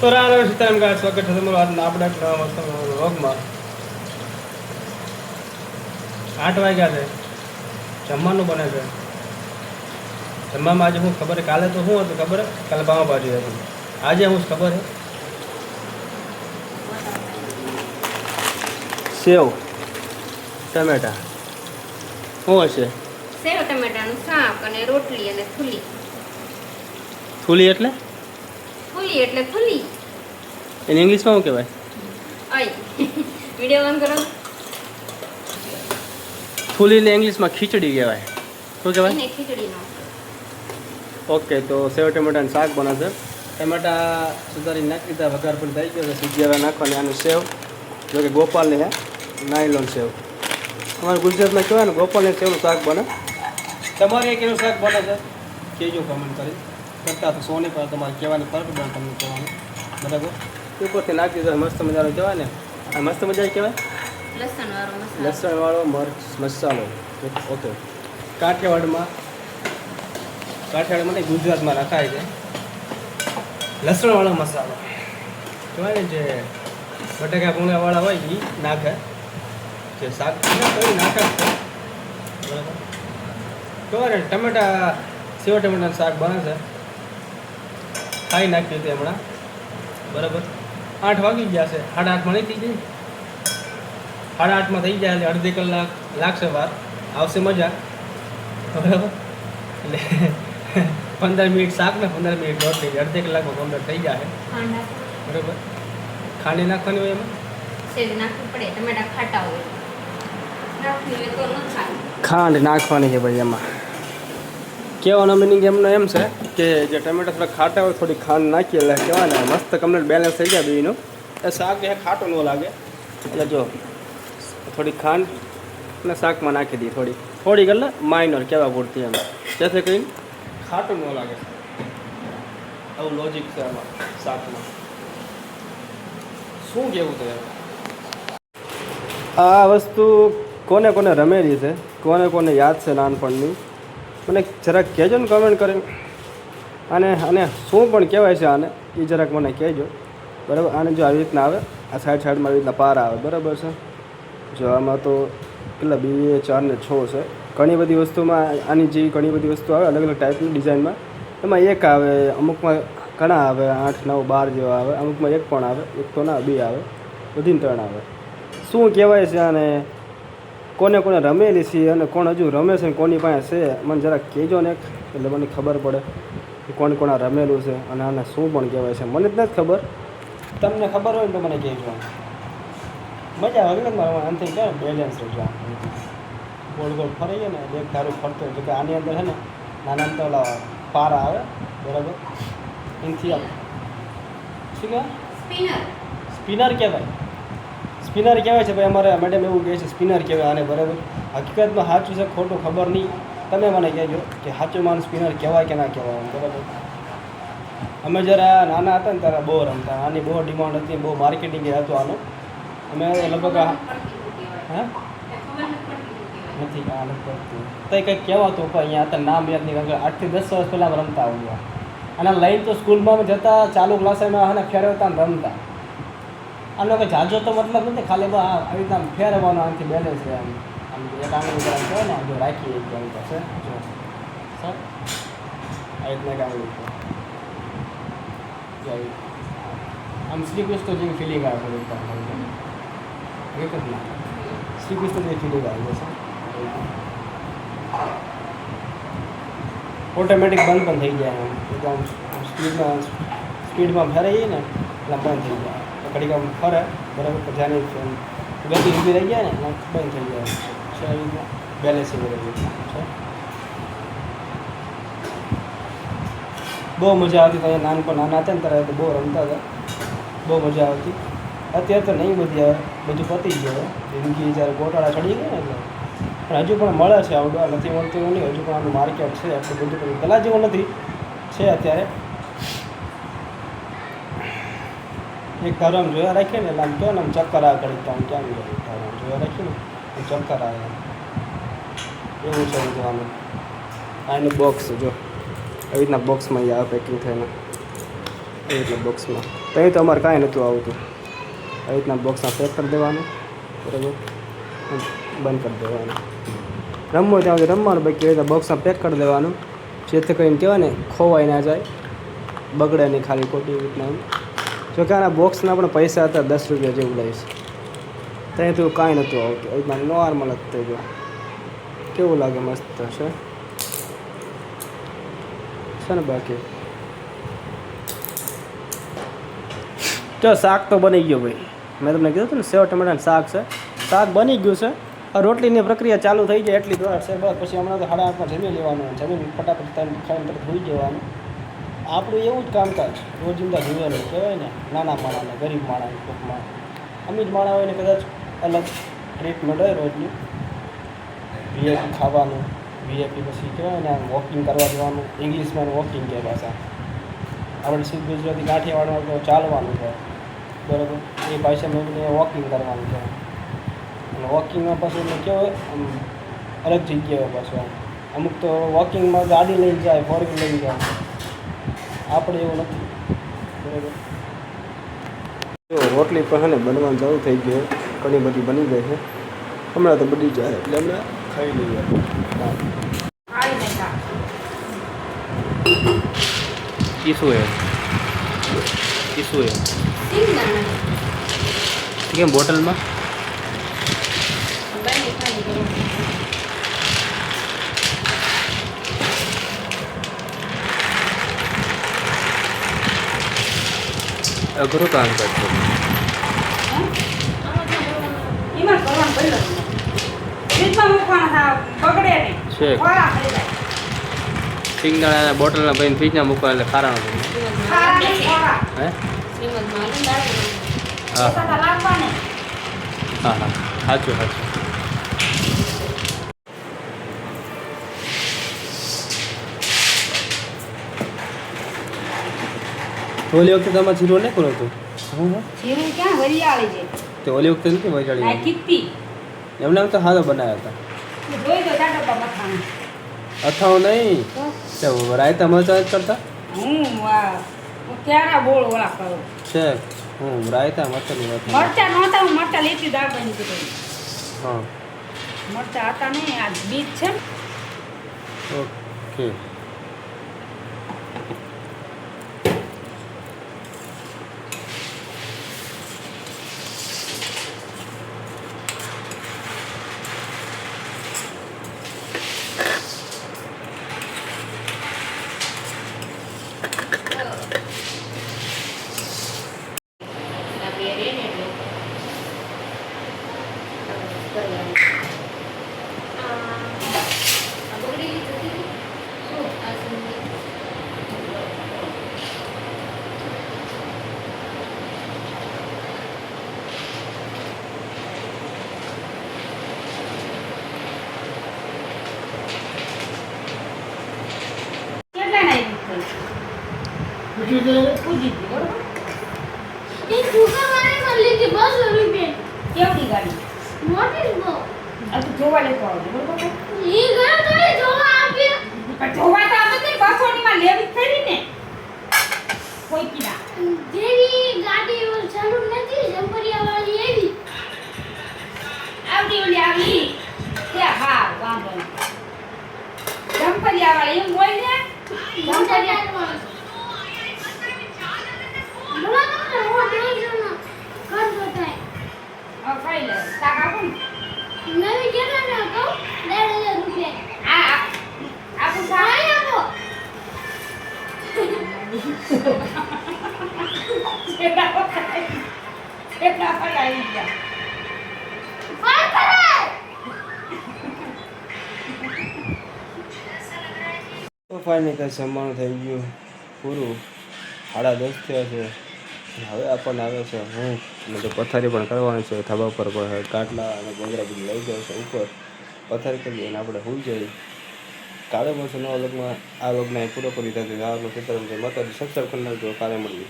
તો રામ સીતારામ ગાય સ્વાગત છે તમારું આજના આપણા વ્લોગમાં. 8 વાગ્યા છે, જમવાનું બને છે. જમવામાં આજે હું ખબર કાલે તો શું હતું ખબર? કાલે પાવભાજી હતી. આજે હું ખબર છે સેવ ટમેટા. શું હશે? સેવ ટમેટાનું શાક અને રોટલી અને થૂલી. થૂલી એટલે? થૂલી એટલે થૂલી. એને ઇંગ્લિશમાં શું કહેવાય? આઈ વિડિયો ઓન કરો. થૂલીને ઇંગ્લિશમાં ખીચડી કહેવાય. શું કહેવાય? એને ખીચડીનો. ઓકે, તો સેવ ટમેટાનું શાક બને છે. ટમેટા સુધારી નાખી દીધા, વઘાર પણ થઈ ગયો છે. સીજી નાખવાની આનું સેવ, જો કે ગોપાલની હે નાયલોન સેવ. અમારા ગુજરાતમાં કહેવાય ને ગોપાલની સેવનું શાક બને. તમારે કેવું શાક બને છે કહેજો કમેન્ટ કરી. કરતા તો સોની પર તમારે કહેવાની ફરક પડે તમને કહેવાનું. બરાબર, ઉપરથી નાખી દીધા મસ્ત મજાનો કહેવાય ને. આ મસ્ત મજા કહેવાય લસણવાળો મરચ મસાલો. ઓકે, કાઠિયાવાડમાં નહીં ગુજરાતમાં નખાય છે લસણવાળો મસાલો કહેવાય ને. જે બટાકા પૂણાવાળા હોય એ નાખે, જે શાક નાખે છે. બરાબર, કહેવાય ને ટમેટા સેવ ટમેટાનું શાક બને છે. ખાઈ નાખ્યું હતું હમણાં. બરાબર, 8 વાગી ગયા છે. 8:30 નહીં થઈ જાય? 8:30 થઈ જાય એટલે અડધી કલાક લાગશે વાર. આવશે મજા. બરાબર, એટલે 15 મિનિટ શાક ને 15 મિનિટ રોટલી, અડધી કલાકમાં કમ્પ્લીટ થઈ જાય. બરાબર, ખાંડી નાખવાની હોય એમાં. ખાંડ નાખવાની છે ભાઈ એમાં. કહેવાનો મિનિંગ એમનો એમ છે કે જે ટમેટા થોડા ખાટા હોય થોડી ખાંડ નાખીએ એટલે કહેવાય ને મસ્ત કમ્પ્લીટ બેલેન્સ થઈ જાય બેયનું. એ શાક એ ખાટું ન લાગે. એટલે જો થોડી ખાંડ અને શાકમાં નાખી દઈએ થોડીક એટલે માઇનર કહેવા પૂરતી એમ, જેથી કરીને ખાટું ન લાગે. આવું લોજિક છે આમાં શાકમાં. શું કહેવું છે આ વસ્તુ? કોને કોને રમેલી છે, કોને યાદ છે નાનપણની, મને જરાક કહેજો ને કમેન્ટ કરીને. અને શું પણ કહેવાય છે આને એ જરાક મને કહેજો. બરાબર, આને જો આવી રીતના આવે, આ સાઈડમાં આવી રીતના પારા આવે. બરાબર છે, જો આમાં તો કેટલા 2, 4 ને 6 છે. ઘણી બધી વસ્તુમાં આની જે ઘણી બધી વસ્તુ આવે અલગ અલગ ટાઈપની ડિઝાઇનમાં. એમાં એક આવે, અમુકમાં ઘણા આવે, 8, 9, 12 જેવા આવે. અમુકમાં એક પણ આવે, એક તો ના 2 આવે, બધીને 3 આવે. શું કહેવાય છે આને, કોને રમેલી છે અને કોણ હજુ રમે છે ને કોની પાસે છે મને જરાક કહેજો ને, એટલે મને ખબર પડે કે કોણ આ રમેલું છે અને આને શું પણ કહેવાય છે. મને જ નથી ખબર, તમને ખબર હોય ને તો મને કહેજો. મજા આવે ને મારે આનાથી કહે બેલેન્સ રહેજો. ગોળ ગોળ ફરી જાય ને એક ધારું ફરતો હોય, તો કે આની અંદર છે ને નાના તો ઓલા પારા આવે. બરાબર, એનાથી આવે શું કહેવાય? સ્પિનર કહેવાય. સ્પિનર કહેવાય છે ભાઈ. અમારે મેડમ એવું કહે છે સ્પિનર કહેવાય આને. બરાબર, હકીકતમાં સાચું છે ખોટું ખબર નહીં, તમે મને કહેજો કે સાચું માનું સ્પિનર કહેવાય કે ના કહેવાય. બરાબર, અમે જ્યારે નાના હતા ને ત્યારે બહુ રમતા. આની બહુ ડિમાન્ડ હતી, બહુ માર્કેટિંગ હતું આનું. અમે લગભગ હે નથી આ લગભગ તો કંઈક કહેવાતું પણ અહીંયા હતા નામ યાદ નહીં. 8 થી 10 વર્ષ પહેલાં રમતા આવ્યા. અને લઈને તો સ્કૂલમાં જતા, ચાલુ ક્લાસમાં ને ફેરવતા ને રમતા. આનો કંઈ જાજો તો મતલબ નથી, ખાલી આવી રીતના ફેરવવાનો, આનાથી બેલેન્સ રહે. આમ એક આંગળી પર કહેવાય ને જો રાખીએ એક આંગળી પાસે જો સર આ રીતના એક આંગળી પર આમ શ્રી કૃષ્ણ જેવી ફિલિંગ આવે છે. એક જ ના શ્રી કૃષ્ણ જેવી ફિલિંગ આવી જશે. ઓટોમેટિક બંધ પણ થઈ જાય. એકદમ સ્પીડમાં ફેરાઈએ ને એટલે બંધ થઈ જાય. ઘડીક આમ ફરે. બરાબર, જાની ગતિ ઊભી રહી જાય ને બંધ થઈ જાય છે. એવી રીતના બેલેન્સિંગ રહી છે. બહુ મજા આવતી ત્યાં નાનપણ નાના હતા ને ત્યારે તો બહુ રમતા હતા, બહુ મજા આવતી. અત્યારે તો નહીં બધી આવે, બધું પતી ગયું. જિંદગી જ્યારે ગોટાળા ચડી ગઈ ને એટલે. પણ હજુ પણ મળે છે આઉટડોર, નથી મળતું એવું નહીં. હજુ પણ આનું માર્કેટ છે, એટલું બધું પણ પહેલાં જેવું નથી છે અત્યારે. એક ધારો આમ જોયા રાખીએ ને એટલે આમ કહો ને આમ ચક્કર આ કરી તો આમ ક્યાં જાય ધારો જોયા રાખીએ ને ચક્કર આવે એવું છે જોવાનું. આ એનું બોક્સ જો આવી રીતના બોક્સમાં આવે પેકિંગ થઈને. એ રીતના બોક્સમાં તો અહીં તો અમારે કાંઈ નહોતું આવતું. આવી રીતના બોક્સમાં પેક કરી દેવાનું, બરાબર, બંધ કરી દેવાનું. રમવું ત્યાં સુધી રમવાનું, બાકી એવી રીતે બોક્સમાં પેક કરી દેવાનું, જેથી કરીને કહેવાય ને ખોવાઈ ના જાય, બગડે નહીં ખાલી ખોટી એવી રીતના. જો કે આના બોક્સના આપણે પૈસા હતા 10 રૂપિયા જેવું લઈશ. ત્યાં તો કાંઈ નહોતું આવતું. એ રીતના નોર્મલ જ થઈ ગયો. કેવું લાગે? મસ્ત છે ને. બાકી જો શાક તો બની ગયું ભાઈ. મેં તમને કીધું હતું ને સેવ ટમેટાનું શાક છે. શાક બની ગયું છે. આ રોટલીની પ્રક્રિયા ચાલુ થઈ જાય એટલી દોડ છે બસ. પછી હમણાં તો 8:30 જમી લેવાનું, જમીન ફટાફટ ખાઈને તરત હોઈ જવાનું. આપણું એવું જ કામકાજ રોજિંદા જીવનનું કહેવાય ને, નાના માણાને, ગરીબ માણાને, ટૂંકમાં અમીર માણા હોય ને કદાચ અલગ ટ્રીટમેન્ટ હોય રોજની. વીઆઈપી ખાવાનું, વીઆઈપી પછી કહેવાય ને આમ વોકિંગ કરવા જવાનું. ઇંગ્લિશમાં વોકિંગ કહે ભાષા. આપણે શુદ્ધ ગુજરાતી કાઠિયાવાડમાં તો ચાલવાનું છે, બરાબર. એ ભાષામાં વોકિંગ કરવાનું છે. અને વોકિંગમાં પાછું એટલે કેવું આમ અલગ જગ્યાએ પાછું અમુક તો વોકિંગમાં ગાડી લઈને જાય, 4 વ્હીલ લઈને જાય. આપણે એવું નથી, બરાબર. જો રોટલી પણ ને બનવાનું ચાલુ થઈ ગયું, ઘણી બધી બની ગઈ છે. હમણાં તો બની જાય એટલે હમણાં ખાઈ લઈએ. શું હે કેમ બોટલમાં અઘરું કામ કરતો છે. સિંગદાણા બોટલના ભાઈ ફ્રીજમાં મૂકવા એટલે ખારા નથી. હે હા હા, સાચું. ઓલી વખતે તમારે જીરો નહીં કરો તો જીરું ક્યાં વરિયાળી છે તે ઓલી વખતે નથી વજાડી કીધી એમને તો હાલો બનાવ્યા હતા. જોઈ તો જાડો બખાણ અથાવ નહીં તો રાયતા મરચા જ કરતા. હું ક્યારે બોલ ઓલા કરું છે હું રાયતા મરચાની વાત. મરચા નહોતા, હું મરચા લેતી દાળ બની હતી. હા મરચા હતા નહીં, આ બીજ છે. ઓકે. કેવડી ગાડી મોટી બહુ આ તો જોવા લેતો આવજો બરોબર. ઈ ઘરે તો જોવા આપ્યો પણ જોવા તો આપણે બસોનીમાં લેવી ખરી ને કોઈ કીધા જેવી ગાડી ચાલુ નથી જંપરિયા વાળી એવી આવડી ઓલી આવી કે હા વાંધો નહીં જંપરિયા વાળી એમ બોલ ને જંપરિયા ખાઈ લે શાક આપો ને નવી કેટલા ના કહો 1,500 રૂપિયા આ આપો શાક આપો એટલા પડાવી ગયા ફાઈ કરે તો ફાઇનલી કંઈ જમવાનું થઈ ગયું પૂરું. 10:30 થયા છે. હવે આપણને આવે છે હું અને તો પથારી પણ કરવાની છે. ધાબા ઉપર પણ કાટલા અને ગોંગરા બધું લઈ જાય છે ઉપર પથારી કરી અને આપણે હોઈ જઈએ. કાલે મળશે નવા વ્લોગમાં. આ વ્લોગને પૂરો કરી દીધા. આ વ્લોગ માતાજી સબસ્ક્રાઈબ કરી નાખજો. કાલે મળીએ.